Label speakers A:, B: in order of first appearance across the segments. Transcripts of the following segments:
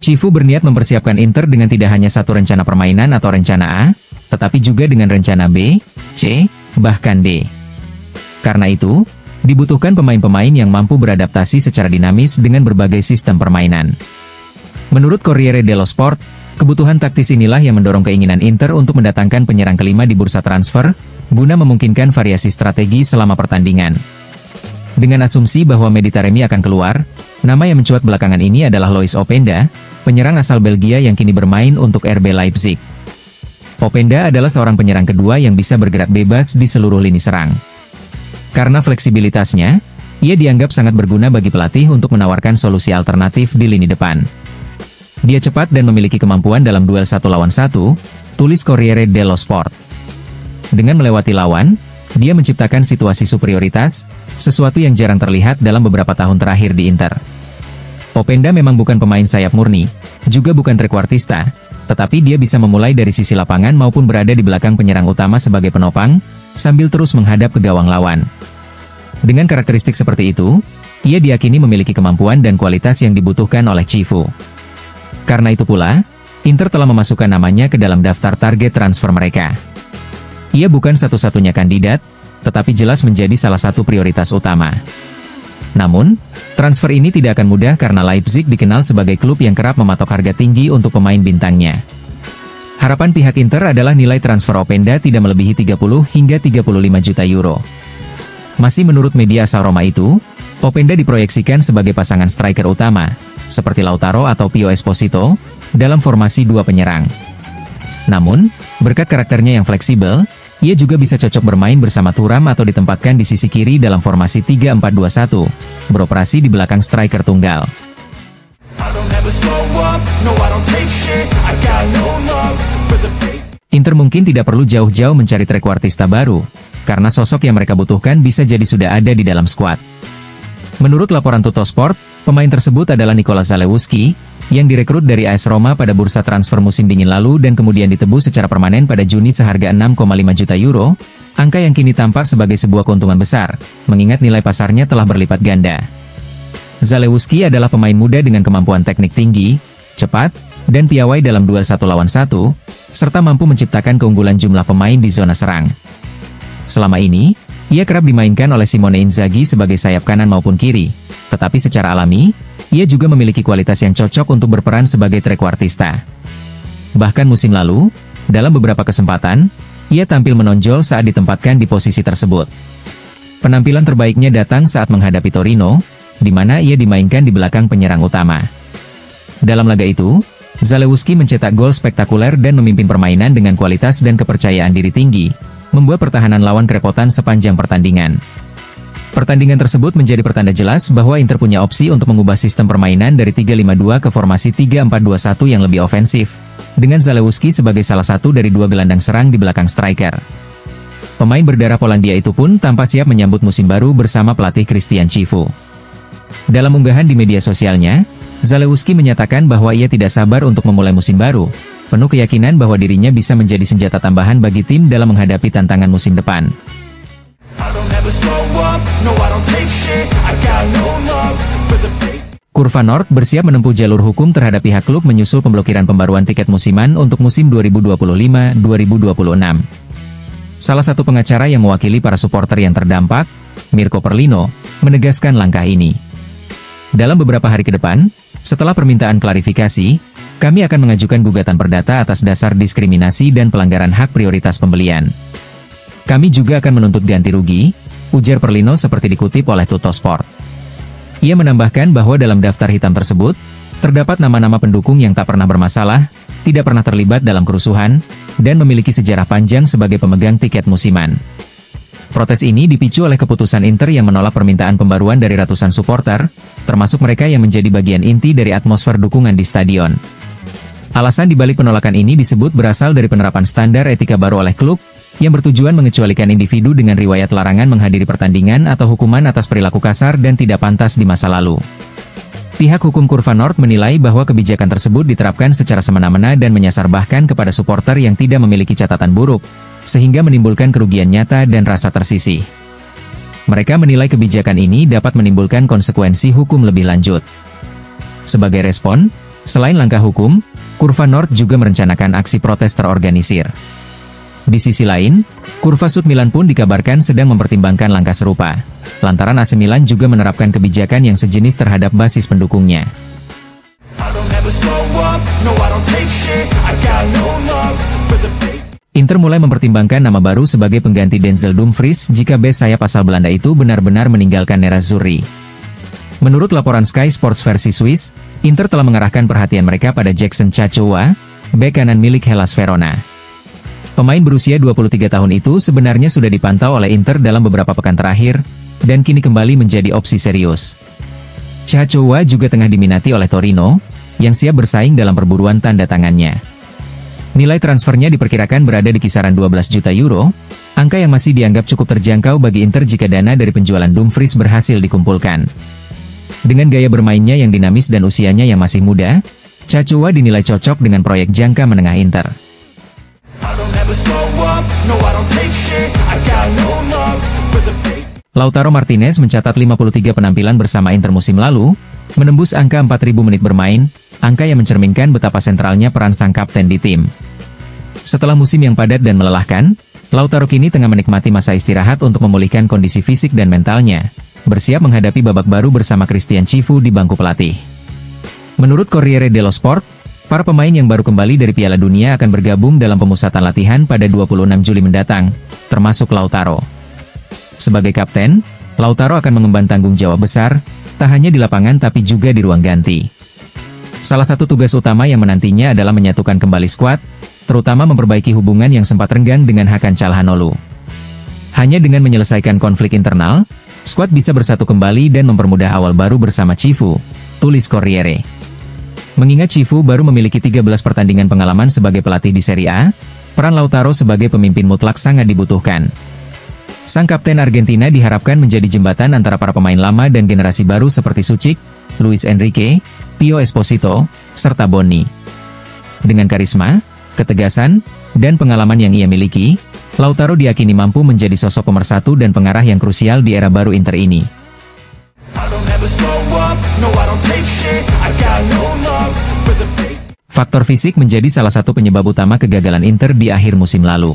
A: Cifu berniat mempersiapkan Inter dengan tidak hanya satu rencana permainan atau rencana A, tetapi juga dengan rencana B, C, bahkan D. Karena itu, dibutuhkan pemain-pemain yang mampu beradaptasi secara dinamis dengan berbagai sistem permainan. Menurut Corriere dello Sport, kebutuhan taktis inilah yang mendorong keinginan Inter untuk mendatangkan penyerang kelima di bursa transfer, guna memungkinkan variasi strategi selama pertandingan. Dengan asumsi bahwa Mehdi Taremi akan keluar, nama yang mencuat belakangan ini adalah Lois Openda, penyerang asal Belgia yang kini bermain untuk RB Leipzig. Openda adalah seorang penyerang kedua yang bisa bergerak bebas di seluruh lini serang. Karena fleksibilitasnya, ia dianggap sangat berguna bagi pelatih untuk menawarkan solusi alternatif di lini depan. Dia cepat dan memiliki kemampuan dalam duel 1 lawan 1, tulis Corriere dello Sport. Dengan melewati lawan, dia menciptakan situasi superioritas, sesuatu yang jarang terlihat dalam beberapa tahun terakhir di Inter. Openda memang bukan pemain sayap murni, juga bukan trequartista, tetapi dia bisa memulai dari sisi lapangan maupun berada di belakang penyerang utama sebagai penopang, sambil terus menghadap ke gawang lawan. Dengan karakteristik seperti itu, ia diyakini memiliki kemampuan dan kualitas yang dibutuhkan oleh Cifu. Karena itu pula, Inter telah memasukkan namanya ke dalam daftar target transfer mereka. Ia bukan satu-satunya kandidat, tetapi jelas menjadi salah satu prioritas utama. Namun, transfer ini tidak akan mudah karena Leipzig dikenal sebagai klub yang kerap mematok harga tinggi untuk pemain bintangnya. Harapan pihak Inter adalah nilai transfer Openda tidak melebihi 30 hingga 35 juta euro. Masih menurut media asal Roma itu, Openda diproyeksikan sebagai pasangan striker utama, seperti Lautaro atau Pio Esposito, dalam formasi dua penyerang. Namun, berkat karakternya yang fleksibel, ia juga bisa cocok bermain bersama Thuram atau ditempatkan di sisi kiri dalam formasi 3-4-2-1, beroperasi di belakang striker tunggal. Inter mungkin tidak perlu jauh-jauh mencari trequartista baru, karena sosok yang mereka butuhkan bisa jadi sudah ada di dalam skuad. Menurut laporan Tuttosport, pemain tersebut adalah Nikola Zalewski, yang direkrut dari AS Roma pada bursa transfer musim dingin lalu dan kemudian ditebus secara permanen pada Juni seharga 6,5 juta euro, angka yang kini tampak sebagai sebuah keuntungan besar, mengingat nilai pasarnya telah berlipat ganda. Zalewski adalah pemain muda dengan kemampuan teknik tinggi, cepat, dan piawai dalam duel 1 lawan 1, serta mampu menciptakan keunggulan jumlah pemain di zona serang. Selama ini, ia kerap dimainkan oleh Simone Inzaghi sebagai sayap kanan maupun kiri, tetapi secara alami, ia juga memiliki kualitas yang cocok untuk berperan sebagai trequartista. Bahkan musim lalu, dalam beberapa kesempatan, ia tampil menonjol saat ditempatkan di posisi tersebut. Penampilan terbaiknya datang saat menghadapi Torino, di mana ia dimainkan di belakang penyerang utama. Dalam laga itu, Zalewski mencetak gol spektakuler dan memimpin permainan dengan kualitas dan kepercayaan diri tinggi, membuat pertahanan lawan kerepotan sepanjang pertandingan. Pertandingan tersebut menjadi pertanda jelas bahwa Inter punya opsi untuk mengubah sistem permainan dari 3-5-2 ke formasi 3-4-2-1 yang lebih ofensif, dengan Zalewski sebagai salah satu dari dua gelandang serang di belakang striker. Pemain berdarah Polandia itu pun tampak siap menyambut musim baru bersama pelatih Christian Cifu. Dalam unggahan di media sosialnya, Zalewski menyatakan bahwa ia tidak sabar untuk memulai musim baru, penuh keyakinan bahwa dirinya bisa menjadi senjata tambahan bagi tim dalam menghadapi tantangan musim depan. Curva Nord bersiap menempuh jalur hukum terhadap pihak klub menyusul pemblokiran pembaruan tiket musiman untuk musim 2025-2026. Salah satu pengacara yang mewakili para supporter yang terdampak, Mirko Perlino, menegaskan langkah ini. Dalam beberapa hari ke depan, setelah permintaan klarifikasi, kami akan mengajukan gugatan perdata atas dasar diskriminasi dan pelanggaran hak prioritas pembelian. Kami juga akan menuntut ganti rugi, ujar Perlino seperti dikutip oleh Tuttosport. Ia menambahkan bahwa dalam daftar hitam tersebut, terdapat nama-nama pendukung yang tak pernah bermasalah, tidak pernah terlibat dalam kerusuhan, dan memiliki sejarah panjang sebagai pemegang tiket musiman. Protes ini dipicu oleh keputusan Inter yang menolak permintaan pembaruan dari ratusan supporter, termasuk mereka yang menjadi bagian inti dari atmosfer dukungan di stadion. Alasan dibalik penolakan ini disebut berasal dari penerapan standar etika baru oleh klub, yang bertujuan mengecualikan individu dengan riwayat larangan menghadiri pertandingan atau hukuman atas perilaku kasar dan tidak pantas di masa lalu. Pihak hukum Curva Nord menilai bahwa kebijakan tersebut diterapkan secara semena-mena dan menyasar bahkan kepada supporter yang tidak memiliki catatan buruk, sehingga menimbulkan kerugian nyata dan rasa tersisih. Mereka menilai kebijakan ini dapat menimbulkan konsekuensi hukum lebih lanjut. Sebagai respon, selain langkah hukum, Curva Nord juga merencanakan aksi protes terorganisir. Di sisi lain, Curva Sud Milan pun dikabarkan sedang mempertimbangkan langkah serupa, lantaran AC Milan juga menerapkan kebijakan yang sejenis terhadap basis pendukungnya. Inter mulai mempertimbangkan nama baru sebagai pengganti Denzel Dumfries jika bek sayap asal Belanda itu benar-benar meninggalkan Nerazzurri. Menurut laporan Sky Sports versi Swiss, Inter telah mengarahkan perhatian mereka pada Jackson Chachoua, bek kanan milik Hellas Verona. Pemain berusia 23 tahun itu sebenarnya sudah dipantau oleh Inter dalam beberapa pekan terakhir, dan kini kembali menjadi opsi serius. Chachoua juga tengah diminati oleh Torino, yang siap bersaing dalam perburuan tanda tangannya. Nilai transfernya diperkirakan berada di kisaran 12 juta euro, angka yang masih dianggap cukup terjangkau bagi Inter jika dana dari penjualan Dumfries berhasil dikumpulkan. Dengan gaya bermainnya yang dinamis dan usianya yang masih muda, Chachoua dinilai cocok dengan proyek jangka menengah Inter. Lautaro Martinez mencatat 53 penampilan bersama Inter musim lalu, menembus angka 4.000 menit bermain, angka yang mencerminkan betapa sentralnya peran sang kapten di tim. Setelah musim yang padat dan melelahkan, Lautaro kini tengah menikmati masa istirahat untuk memulihkan kondisi fisik dan mentalnya, bersiap menghadapi babak baru bersama Christian Cifu di bangku pelatih. Menurut Corriere dello Sport, para pemain yang baru kembali dari Piala Dunia akan bergabung dalam pemusatan latihan pada 26 Juli mendatang, termasuk Lautaro. Sebagai kapten, Lautaro akan mengemban tanggung jawab besar, tak hanya di lapangan tapi juga di ruang ganti. Salah satu tugas utama yang menantinya adalah menyatukan kembali skuad, terutama memperbaiki hubungan yang sempat renggang dengan Hakan Calhanoglu. Hanya dengan menyelesaikan konflik internal, skuad bisa bersatu kembali dan mempermudah awal baru bersama Cifu, tulis Corriere. Mengingat Cifu baru memiliki 13 pertandingan pengalaman sebagai pelatih di Serie A, peran Lautaro sebagai pemimpin mutlak sangat dibutuhkan. Sang kapten Argentina diharapkan menjadi jembatan antara para pemain lama dan generasi baru seperti Suchik, Luis Enrique, Pio Esposito, serta Bonni. Dengan karisma, ketegasan, dan pengalaman yang ia miliki, Lautaro diyakini mampu menjadi sosok pemersatu dan pengarah yang krusial di era baru Inter ini. Faktor fisik menjadi salah satu penyebab utama kegagalan Inter di akhir musim lalu.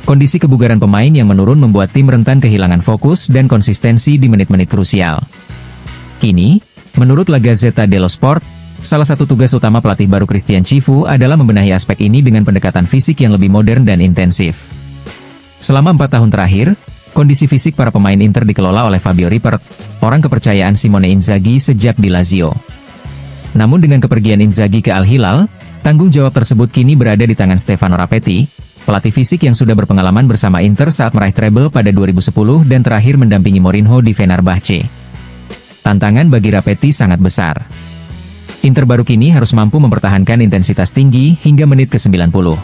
A: Kondisi kebugaran pemain yang menurun membuat tim rentan kehilangan fokus dan konsistensi di menit-menit krusial. Kini, menurut La Gazzetta dello Sport, salah satu tugas utama pelatih baru Christian Cifu adalah membenahi aspek ini dengan pendekatan fisik yang lebih modern dan intensif. Selama 4 tahun terakhir, kondisi fisik para pemain Inter dikelola oleh Fabio Rippert, orang kepercayaan Simone Inzaghi sejak di Lazio. Namun dengan kepergian Inzaghi ke Al Hilal, tanggung jawab tersebut kini berada di tangan Stefano Rapetti, pelatih fisik yang sudah berpengalaman bersama Inter saat meraih treble pada 2010 dan terakhir mendampingi Mourinho di Fenerbahce. Tantangan bagi Rapetti sangat besar. Inter baru kini harus mampu mempertahankan intensitas tinggi hingga menit ke-90.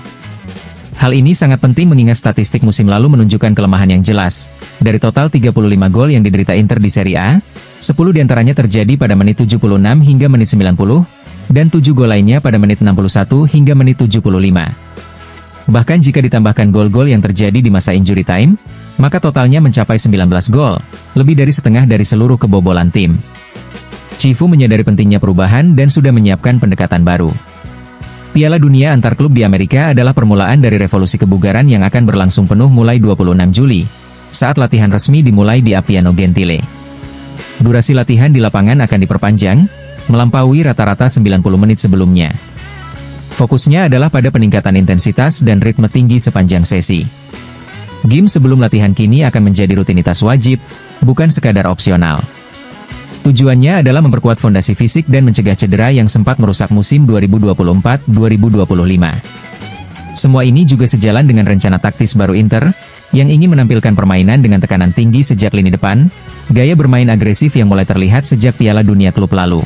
A: Hal ini sangat penting mengingat statistik musim lalu menunjukkan kelemahan yang jelas. Dari total 35 gol yang diderita Inter di Serie A, 10 diantaranya terjadi pada menit 76 hingga menit 90, dan 7 gol lainnya pada menit 61 hingga menit 75. Bahkan jika ditambahkan gol-gol yang terjadi di masa injury time, maka totalnya mencapai 19 gol, lebih dari setengah dari seluruh kebobolan tim. Cifu menyadari pentingnya perubahan dan sudah menyiapkan pendekatan baru. Piala Dunia antar klub di Amerika adalah permulaan dari revolusi kebugaran yang akan berlangsung penuh mulai 26 Juli, saat latihan resmi dimulai di Appiano Gentile. Durasi latihan di lapangan akan diperpanjang, melampaui rata-rata 90 menit sebelumnya. Fokusnya adalah pada peningkatan intensitas dan ritme tinggi sepanjang sesi. Game sebelum latihan kini akan menjadi rutinitas wajib, bukan sekadar opsional. Tujuannya adalah memperkuat fondasi fisik dan mencegah cedera yang sempat merusak musim 2024-2025. Semua ini juga sejalan dengan rencana taktis baru Inter, yang ingin menampilkan permainan dengan tekanan tinggi sejak lini depan, gaya bermain agresif yang mulai terlihat sejak Piala Dunia klub lalu.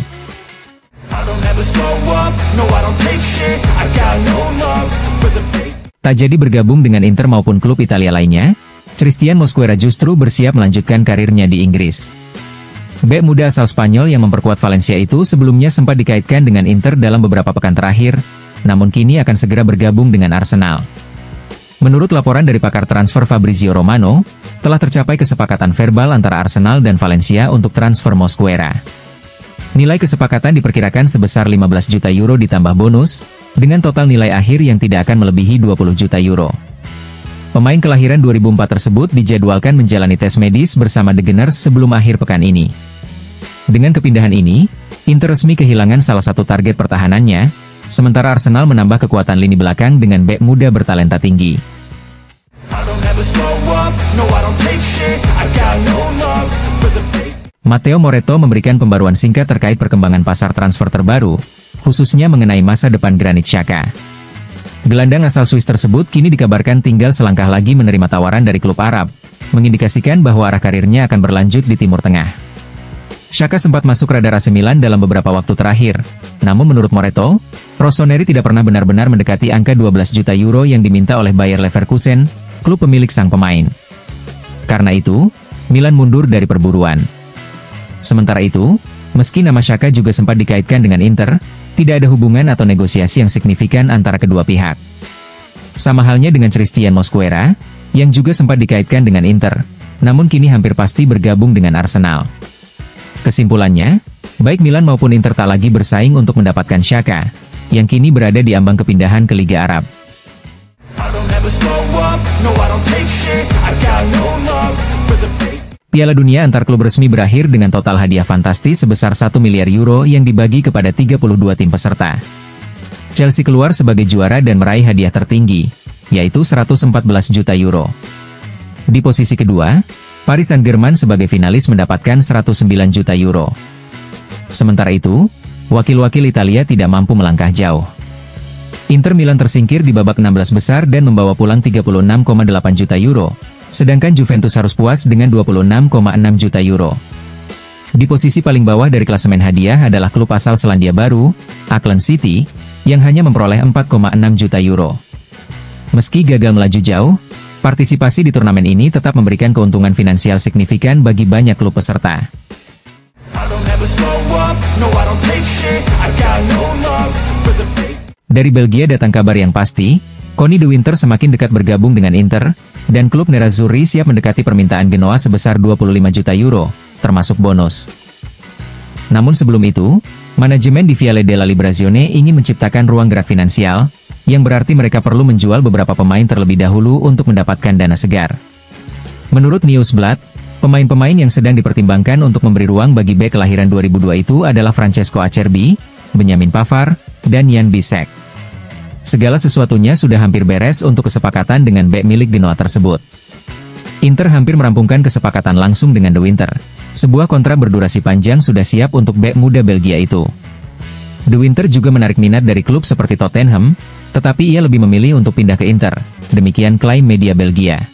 A: Tak jadi bergabung dengan Inter maupun klub Italia lainnya, Christian Mosquera justru bersiap melanjutkan karirnya di Inggris. Bek muda asal Spanyol yang memperkuat Valencia itu sebelumnya sempat dikaitkan dengan Inter dalam beberapa pekan terakhir, namun kini akan segera bergabung dengan Arsenal. Menurut laporan dari pakar transfer Fabrizio Romano, telah tercapai kesepakatan verbal antara Arsenal dan Valencia untuk transfer Mosquera. Nilai kesepakatan diperkirakan sebesar 15 juta euro ditambah bonus, dengan total nilai akhir yang tidak akan melebihi 20 juta euro. Pemain kelahiran 2004 tersebut dijadwalkan menjalani tes medis bersama The Gunners sebelum akhir pekan ini. Dengan kepindahan ini, Inter resmi kehilangan salah satu target pertahanannya, sementara Arsenal menambah kekuatan lini belakang dengan bek muda bertalenta tinggi. Matteo Moretto memberikan pembaruan singkat terkait perkembangan pasar transfer terbaru, khususnya mengenai masa depan Granit Xhaka. Gelandang asal Swiss tersebut kini dikabarkan tinggal selangkah lagi menerima tawaran dari klub Arab, mengindikasikan bahwa arah karirnya akan berlanjut di Timur Tengah. Xhaka sempat masuk radar AC Milan dalam beberapa waktu terakhir, namun menurut Moretto, Rossoneri tidak pernah benar-benar mendekati angka 12 juta euro yang diminta oleh Bayer Leverkusen, klub pemilik sang pemain. Karena itu, Milan mundur dari perburuan. Sementara itu, meski nama Xhaka juga sempat dikaitkan dengan Inter, tidak ada hubungan atau negosiasi yang signifikan antara kedua pihak. Sama halnya dengan Christian Mosquera, yang juga sempat dikaitkan dengan Inter, namun kini hampir pasti bergabung dengan Arsenal. Kesimpulannya, baik Milan maupun Inter tak lagi bersaing untuk mendapatkan Xhaka, yang kini berada di ambang kepindahan ke Liga Arab. Piala Dunia antar klub resmi berakhir dengan total hadiah fantastis sebesar 1 miliar euro yang dibagi kepada 32 tim peserta. Chelsea keluar sebagai juara dan meraih hadiah tertinggi, yaitu 114 juta euro. Di posisi kedua, Paris Saint-Germain sebagai finalis mendapatkan 109 juta euro. Sementara itu, wakil-wakil Italia tidak mampu melangkah jauh. Inter Milan tersingkir di babak 16 besar dan membawa pulang 36,8 juta euro, sedangkan Juventus harus puas dengan 26,6 juta euro. Di posisi paling bawah dari klasemen hadiah adalah klub asal Selandia Baru, Auckland City, yang hanya memperoleh 4,6 juta euro. Meski gagal melaju jauh, partisipasi di turnamen ini tetap memberikan keuntungan finansial signifikan bagi banyak klub peserta. Dari Belgia datang kabar yang pasti, Conny de Winter semakin dekat bergabung dengan Inter, dan klub Nerazzurri siap mendekati permintaan Genoa sebesar 25 juta euro, termasuk bonus. Namun sebelum itu, manajemen di Viale della Liberazione ingin menciptakan ruang gerak finansial, yang berarti mereka perlu menjual beberapa pemain terlebih dahulu untuk mendapatkan dana segar. Menurut Newsblad, pemain-pemain yang sedang dipertimbangkan untuk memberi ruang bagi bek kelahiran 2002 itu adalah Francesco Acerbi, Benjamin Pavard, dan Jan Bisek. Segala sesuatunya sudah hampir beres untuk kesepakatan dengan bek milik Genoa tersebut. Inter hampir merampungkan kesepakatan langsung dengan De Winter. Sebuah kontrak berdurasi panjang sudah siap untuk bek muda Belgia itu. De Winter juga menarik minat dari klub seperti Tottenham, tetapi ia lebih memilih untuk pindah ke Inter, demikian klaim media Belgia.